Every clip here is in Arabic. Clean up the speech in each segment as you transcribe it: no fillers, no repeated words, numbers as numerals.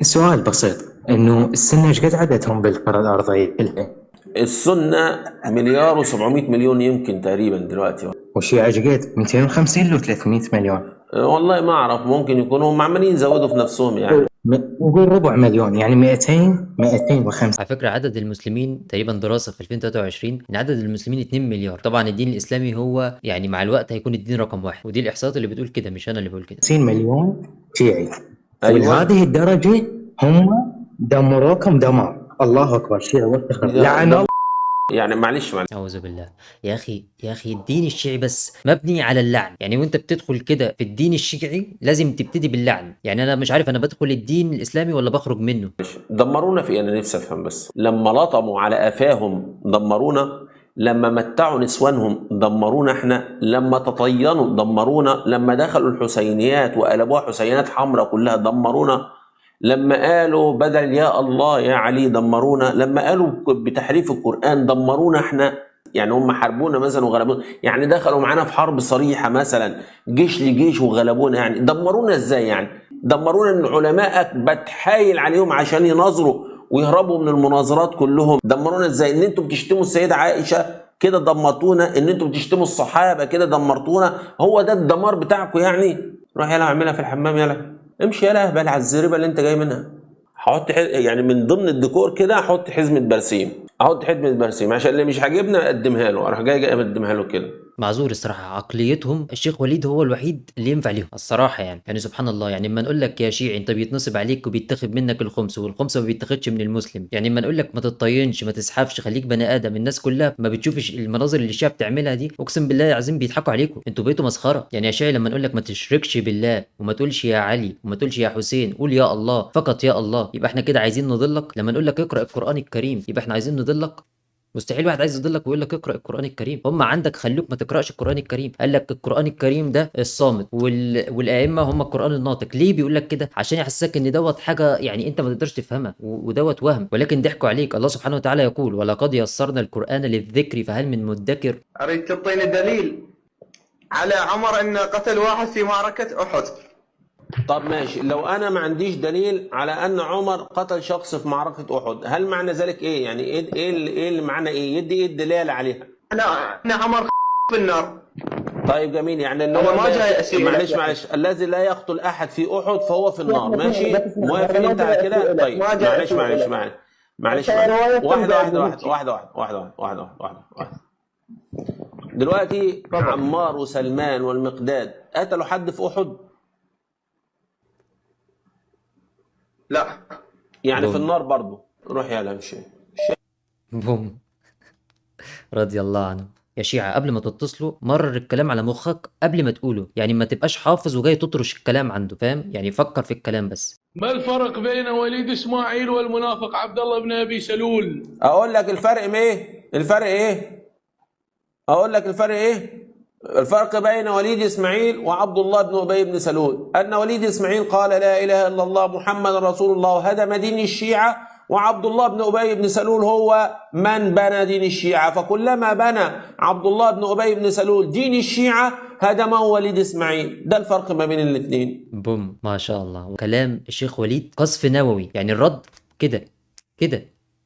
سؤال بسيط، إنه السنة إيش قد عددهم بالكرة الأرضية كلها؟ السنة مليار و700 مليون يمكن تقريبا دلوقتي. والشيعة إيش قد؟ 250 ل 300 مليون. والله ما أعرف، ممكن يكونوا هم عمالين يزودوا في نفسهم يعني. نقول ربع مليون، يعني 200 205. على فكرة عدد المسلمين تقريبا دراسة في 2023 ان عدد المسلمين 2 مليار. طبعا الدين الاسلامي هو يعني مع الوقت هيكون الدين رقم واحد، ودي الاحصاءات اللي بتقول كده، مش انا اللي بقول كده. 50 مليون شيعي. أيوة. ولهذه الدرجة هم دمروكم دمار. الله أكبر. شيعي وافتخر. لعن الله. يعني معلش اعوذ بالله. يا اخي الدين الشيعي بس مبني على اللعن، يعني وانت بتدخل كده في الدين الشيعي لازم تبتدي باللعن. يعني انا مش عارف انا بدخل الدين الاسلامي ولا بخرج منه. دمرونا في إيه؟ أنا نفسي أفهم بس. لما لطموا على قفاهم دمرونا، لما متعوا نسوانهم دمرونا احنا، لما تطينوا دمرونا، لما دخلوا الحسينيات وقلبوها حسينات حمراء كلها دمرونا، لما قالوا بدل يا الله يا علي دمرونا، لما قالوا بتحريف القرآن دمرونا احنا. يعني هم حاربونا مثلا وغلبونا، يعني دخلوا معانا في حرب صريحة مثلا جيش لجيش وغلبونا، يعني دمرونا ازاي؟ يعني دمرونا ان علمائك بتحايل عليهم عشان يناظروا ويهربوا من المناظرات كلهم. دمرونا ازاي؟ ان انتم بتشتموا السيدة عائشة كده دمرتونا، ان انتم بتشتموا الصحابة كده دمرتونا. هو ده الدمار بتاعكم يعني؟ روح يلا اعملها في الحمام، يلا امشي يلا اهبل على الزريبه اللي انت جاي منها. هحط يعني من ضمن الديكور كده احط حزمه برسيم، احط حزمه برسيم عشان اللي مش عاجبنا اقدمها له، اروح جاي اقدمها له كده. معذور الصراحة، عقليتهم الشيخ وليد هو الوحيد اللي ينفع ليهم الصراحة. يعني سبحان الله، يعني اما نقول لك يا شيعي انت بيتنصب عليك وبيتاخد منك الخمس، والخمس ما بيتاخدش من المسلم، يعني اما نقول لك ما تتطينش ما تزحفش خليك بني ادم، الناس كلها ما بتشوفش المناظر اللي الشيعة بتعملها دي، اقسم بالله العظيم بيضحكوا عليكم، انتوا بقيتوا مسخرة. يعني يا شيعي لما نقول لك ما تشركش بالله وما تقولش يا علي وما تقولش يا حسين، قول يا الله فقط يا الله، يبقى احنا كده عايزين نضلك. لما نقول لك اقرأ القرآن الكريم يبقى احنا عايزين نضلك. مستحيل واحد عايز يضلك ويقول لك اقرا القران الكريم. هم عندك خلوك ما تقراش القران الكريم، قال لك القران الكريم ده الصامت والائمه هم القران الناطق. ليه بيقول لك كده؟ عشان يحسسك ان دوت حاجه يعني انت ما تقدرش تفهمها ودوت وهم، ولكن ضحكوا عليك. الله سبحانه وتعالى يقول ولقد يسرنا القران للذكر فهل من مدكر. اريد تعطيني دليل على عمر انه قتل واحد في معركه احد. طب ماشي، لو انا ما عنديش دليل على ان عمر قتل شخص في معركه احد، هل معنى ذلك ايه؟ يعني ايه اللي معنى ايه؟ يدي ايه الدلاله عليها؟ انا عمر في النار. طيب جميل، يعني اللي أنا هو ما جاي أسير معلش الذي لا يقتل احد في احد فهو في النار. ماشي موافق انت على كده؟ طيب معلش واحده. دلوقتي عمار وسلمان والمقداد قتلوا حد في احد؟ لا. يعني في النار برضه. روح يلا امشي. بوم. رضي الله عنه. يا شيعة قبل ما تتصلوا مرر الكلام على مخك قبل ما تقوله، يعني ما تبقاش حافظ وجاي تطرش الكلام عنده، فاهم؟ يعني فكر في الكلام بس. ما الفرق بين وليد اسماعيل والمنافق عبد الله بن ابي سلول؟ اقول لك الفرق ايه؟ اقول لك الفرق ايه؟ الفرق بين وليد اسماعيل وعبد الله بن ابي بن سلول ان وليد اسماعيل قال لا اله الا الله محمد رسول الله وهدم دين الشيعة، وعبد الله بن ابي بن سلول هو من بنى دين الشيعة، فكلما بنى عبد الله بن ابي بن سلول دين الشيعة هدمه وليد اسماعيل. ده الفرق ما بين الاثنين. بوم ما شاء الله. كلام الشيخ وليد قذف نووي، يعني الرد كده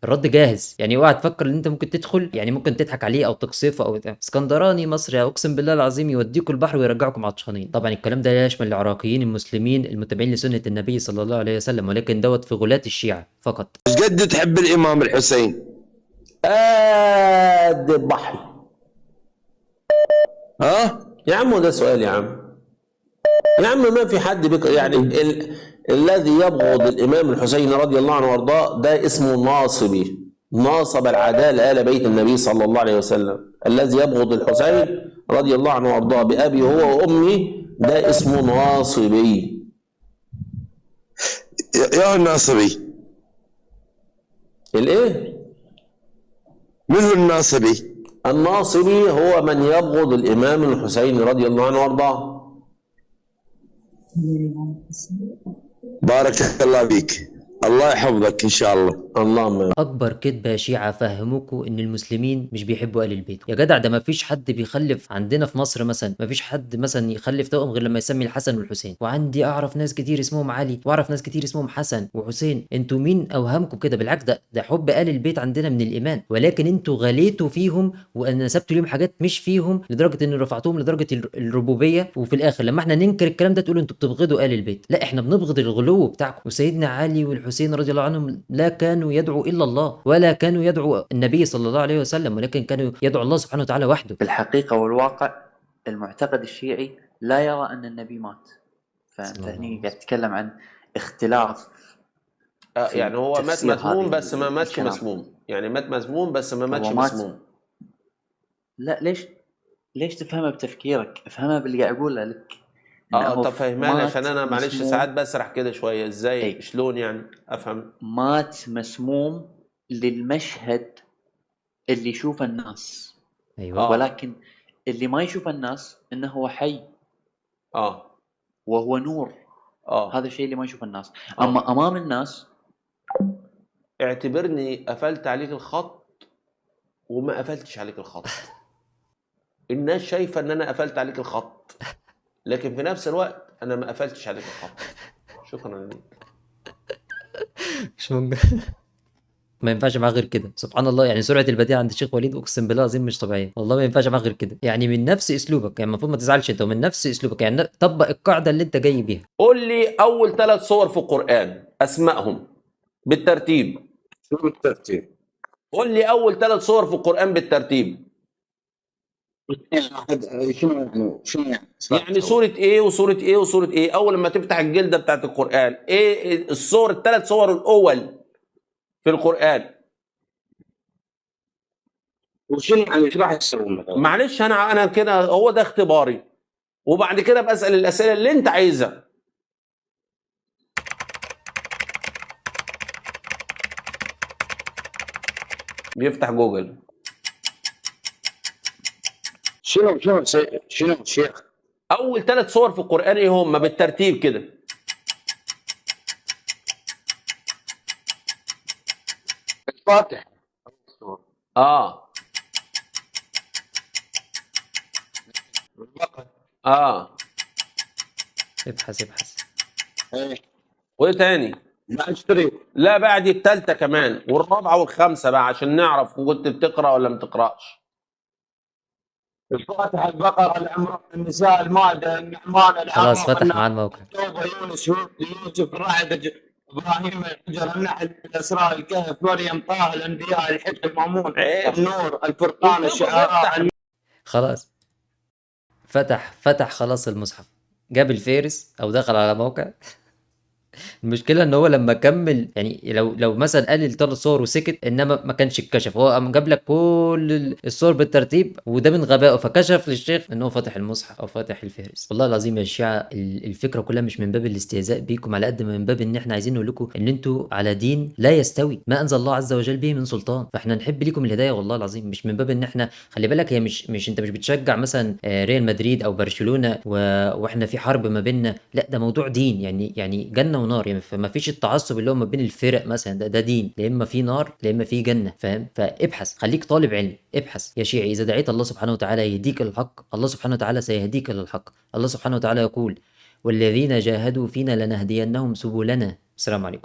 الرد جاهز. يعني اوعى تفكر ان انت ممكن تدخل، يعني ممكن تضحك عليه او تقصفه او اسكندراني مصري، اقسم بالله العظيم يوديكم البحر ويرجعكم عطشانين. طبعا الكلام ده لا يشمل العراقيين المسلمين المتبعين لسنه النبي صلى الله عليه وسلم، ولكن دوت في غلاة الشيعة فقط. ايش قد تحب الامام الحسين؟ قد البحر. ها يا عم ده سؤال يا عم. يا عم ما في حد يعني الذي يبغض الامام الحسين رضي الله عنه وارضاه ده اسمه ناصبي، ناصب العداله ال بيت النبي صلى الله عليه وسلم. الذي يبغض الحسين رضي الله عنه وارضاه بابي هو وامي ده اسمه ناصبي. يا الناصبي الايه؟ من هو الناصبي؟ الناصبي هو من يبغض الامام الحسين رضي الله عنه وارضاه. بارك الله فيك، الله يحفظك ان شاء الله. اللهم اكبر كذبه يا شيعه فهموكوا ان المسلمين مش بيحبوا ال البيت. يا جدع ده ما فيش حد بيخلف عندنا في مصر مثلا، ما فيش حد مثلا يخلف توأم غير لما يسمي الحسن والحسين. وعندي اعرف ناس كتير اسمهم علي، واعرف ناس كتير اسمهم حسن وحسين. انتوا مين اوهمكم كده؟ بالعكس ده حب ال البيت عندنا من الايمان، ولكن انتوا غليتوا فيهم ونسبتوا ليهم حاجات مش فيهم، لدرجه ان رفعتوهم لدرجه الربوبيه. وفي الاخر لما احنا ننكر الكلام ده تقولوا انتوا بتبغضوا ال البيت. لا، احنا بنبغض الغلو بتاعكم. وسيدنا علي والحسين رضي الله عنهم لا كانوا يدعوا الا الله، ولا كانوا يدعوا النبي صلى الله عليه وسلم، ولكن كانوا يدعوا الله سبحانه وتعالى وحده. في الحقيقة والواقع المعتقد الشيعي لا يرى أن النبي مات. فأنت هني قاعد تتكلم عن اختلاف في يعني هو مات تفسير مسموم هذه بس ما ماتش الكلام. مسموم، يعني مات مسموم بس ما ماتش هو مات. مسموم. لا، ليش تفهمها بتفكيرك؟ افهمها باللي قاعد أقوله لك. إنه طب فهماني مات عشان انا معلش مسموم. ساعات بسرح كده شويه. ازاي؟ أي. شلون يعني افهم؟ مات مسموم للمشهد اللي يشوفه الناس، ايوه. ولكن اللي ما يشوف الناس انه هو حي اه وهو نور. اه هذا الشيء اللي ما يشوف الناس. اما امام الناس اعتبرني قفلت عليك الخط وما قفلتش عليك الخط. الناس شايفه ان انا قفلت عليك الخط، لكن في نفس الوقت انا ما قفلتش عليك الخط. شكرا لك. مش ممكن. ما ينفعش معاه غير كده. سبحان الله، يعني سرعه البديهه عند الشيخ وليد اقسم بالله العظيم مش طبيعيه. والله ما ينفعش معاه غير كده، يعني من نفس اسلوبك. يعني المفروض ما تزعلش انت، ومن نفس اسلوبك يعني طبق القاعده اللي انت جاي بيها. قول لي اول 3 صور في القران اسمائهم بالترتيب. شو بالترتيب؟ قول لي اول 3 صور في القران بالترتيب. شنو يعني؟ يعني سورة ايه وسورة ايه وسورة ايه؟ اول لما تفتح الجلدة بتاعت القرآن ايه الصور ال3 صور الاول في القرآن؟ وشنو يعني؟ ايش راح يسوون مثلا؟ معلش انا كده هو ده اختباري، وبعد كده بسأل الأسئلة اللي انت عايزها. بيفتح جوجل. شنو شيخ؟ اول 3 صور في القرآن ايه هم بالترتيب كده؟ الفاتحة. ابحث. وايه تاني؟ لا اشتري. لا بعد التالتة كمان والرابعة والخامسة بقى عشان نعرف كنت بتقرأ ولا ما بتقرأش. الفاتحة، البقرة، العمران، النساء، المائدة، النعمان، خلاص فتح معاه الموقع. التوبة، يونس، يوسف، الرعد، ابراهيم، الحجر، النحل، الاسراء، الكهف، مريم، طه، الانبياء، الحجر، المامون، النور، الفرقان، الشعراء. خلاص فتح خلاص المصحف، جاب الفارس او دخل على موقع. المشكله ان هو لما كمل، يعني لو مثلا قال ال3 صور وسكت، انما ما كانش اتكشف. هو قام جاب لك كل الصور بالترتيب، وده من غبائه، فكشف للشيخ ان هو فاتح المصحف او فاتح الفهرس. والله العظيم يا شيعه الفكره كلها مش من باب الاستهزاء بيكم، على قد ما من باب ان احنا عايزين نقول لكم ان انتوا على دين لا يستوي ما انزل الله عز وجل به من سلطان. فاحنا نحب لكم الهدايه والله العظيم، مش من باب ان احنا، خلي بالك، هي مش انت مش بتشجع مثلا ريال مدريد او برشلونه واحنا في حرب ما بيننا. لا، ده موضوع دين، يعني جنه ونار. يعني فما فيش التعصب اللي هو ما بين الفرق مثلا. ده دين، لا اما في نار لا اما في جنه، فاهم؟ فابحث، خليك طالب علم، ابحث يا شيعي. اذا دعيت الله سبحانه وتعالى يهديك للحق، الله سبحانه وتعالى سيهديك للحق. الله سبحانه وتعالى يقول: والذين جاهدوا فينا لنهدينهم سبلنا. السلام عليكم.